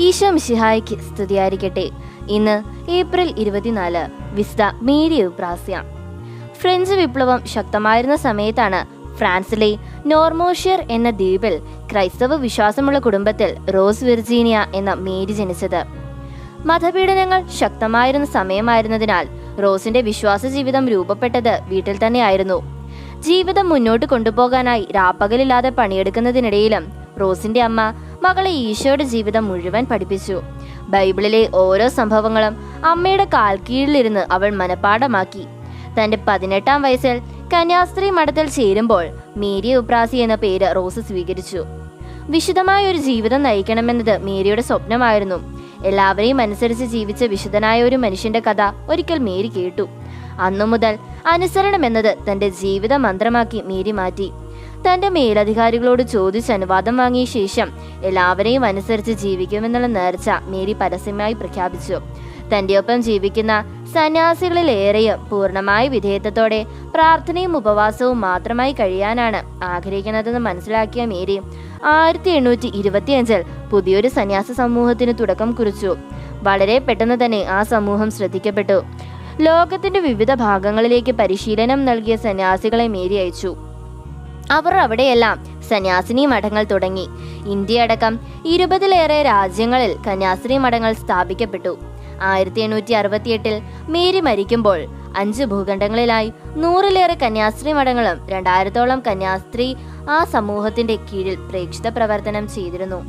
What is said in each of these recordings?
ഈശോ മിശിഹായ്ക്ക് സ്തുതിയായിരിക്കട്ടെ. ഇന്ന് ഏപ്രിൽ 24, വിശുദ്ധ മേരി എബ്രാസ്യ. ഫ്രഞ്ച് വിപ്ലവം ശക്തമായിരുന്ന സമയത്താണ് ഫ്രാൻസിലെ നോർമോഷ്യർ എന്ന ദ്വീപിൽ ക്രൈസ്തവ വിശ്വാസമുള്ള കുടുംബത്തിൽ റോസ് വിർജീനിയ എന്ന മേരി ജനിച്ചത്. മതപീഡനങ്ങൾ ശക്തമായിരുന്ന സമയമായിരുന്നതിനാൽ റോസിന്റെ വിശ്വാസ ജീവിതം രൂപപ്പെട്ടത് വീട്ടിൽ തന്നെയായിരുന്നു. ജീവിതം മുന്നോട്ട് കൊണ്ടുപോകാനായി രാപ്പകലില്ലാതെ പണിയെടുക്കുന്നതിനിടയിലും റോസിന്റെ അമ്മ മകളെ ഈശോയുടെ ജീവിതം മുഴുവൻ പഠിപ്പിച്ചു. ബൈബിളിലെ ഓരോ സംഭവങ്ങളും അമ്മയുടെ കാൽക്കീഴിലിരുന്ന് അവൾ മനഃപ്പാഠമാക്കി. തന്റെ 18-ാം വയസ്സിൽ കന്യാസ്ത്രീ മഠത്തിൽ ചേരുമ്പോൾ മേരി എബ്രാസ്യ എന്ന പേര് റോസ് സ്വീകരിച്ചു. വിശുദ്ധമായ ഒരു ജീവിതം നയിക്കണമെന്നത് മേരിയുടെ സ്വപ്നമായിരുന്നു. എല്ലാവരെയും അനുസരിച്ച് ജീവിച്ച വിശുദ്ധനായ ഒരു മനുഷ്യന്റെ കഥ ഒരിക്കൽ മേരി കേട്ടു. അന്നു മുതൽ അനുസരണം എന്നത് തന്റെ ജീവിത മന്ത്രമാക്കി മേരി മാറ്റി. തന്റെ മേലധികാരികളോട് ചോദിച്ച് അനുവാദം വാങ്ങിയ ശേഷം എല്ലാവരെയും അനുസരിച്ച് ജീവിക്കുമെന്നുള്ള നേർച്ച മേരി പരസ്യമായി പ്രഖ്യാപിച്ചു. തന്റെ ഒപ്പം ജീവിക്കുന്ന സന്യാസികളിലേറെയും പൂർണ്ണമായ വിധേയത്വത്തോടെ പ്രാർത്ഥനയും ഉപവാസവും മാത്രമായി കഴിയാനാണ് ആഗ്രഹിക്കുന്നതെന്ന് മനസ്സിലാക്കിയ മേരി 1825 പുതിയൊരു സന്യാസ സമൂഹത്തിന് തുടക്കം കുറിച്ചു. വളരെ പെട്ടെന്ന് തന്നെ ആ സമൂഹം ശ്രദ്ധിക്കപ്പെട്ടു. ലോകത്തിന്റെ വിവിധ ഭാഗങ്ങളിലേക്ക് പരിശീലനം നൽകിയ സന്യാസികളെ മേരി അയച്ചു. അവർ അവിടെയെല്ലാം സന്യാസിനി മഠങ്ങൾ തുടങ്ങി. ഇന്ത്യ അടക്കം 20-ലേറെ രാജ്യങ്ങളിൽ കന്യാസ്ത്രീ മഠങ്ങൾ സ്ഥാപിക്കപ്പെട്ടു. 1868 മേരി മരിക്കുമ്പോൾ 5 ഭൂഖണ്ഡങ്ങളിലായി 100-ലേറെ കന്യാസ്ത്രീ മഠങ്ങളും 2000-ഓളം കന്യാസ്ത്രീ ആ സമൂഹത്തിന്റെ കീഴിൽ പ്രേക്ഷിത പ്രവർത്തനം ചെയ്തിരുന്നു.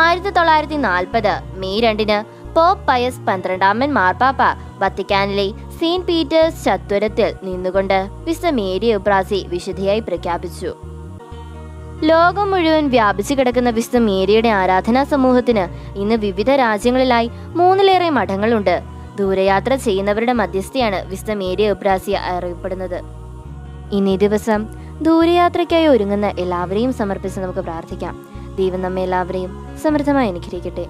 1940 മെയ് 2-ന് പോപ്പ് പയസ് 12-ാമൻ മാർപ്പാപ്പ വത്തിക്കാനിലെ സെയിന്റ് പീറ്റേഴ്സ് ചത്വരത്തിൽ നിന്നുകൊണ്ട് വിശുദ്ധ മേരി എബ്രാസ്യ വിശുദ്ധയായി പ്രഖ്യാപിച്ചു. ലോകം മുഴുവൻ വ്യാപിച്ചു കിടക്കുന്ന വിശുദ്ധ മേരിയുടെ ആരാധനാ സമൂഹത്തിന് ഇന്ന് വിവിധ രാജ്യങ്ങളിലായി 3-ലേറെ മഠങ്ങളുണ്ട്. ദൂരയാത്ര ചെയ്യുന്നവരുടെ മധ്യസ്ഥയാണ് വിശുദ്ധ മേരി എബ്രാസ്യ അറിയപ്പെടുന്നത്. ഇന്നീ ദിവസം ദൂരയാത്രയ്ക്കായി ഒരുങ്ങുന്ന എല്ലാവരെയും സമർപ്പിച്ച് നമുക്ക് പ്രാർത്ഥിക്കാം. ദൈവം നമ്മെ എല്ലാവരെയും സമൃദ്ധമായി അനുഗ്രഹിക്കട്ടെ.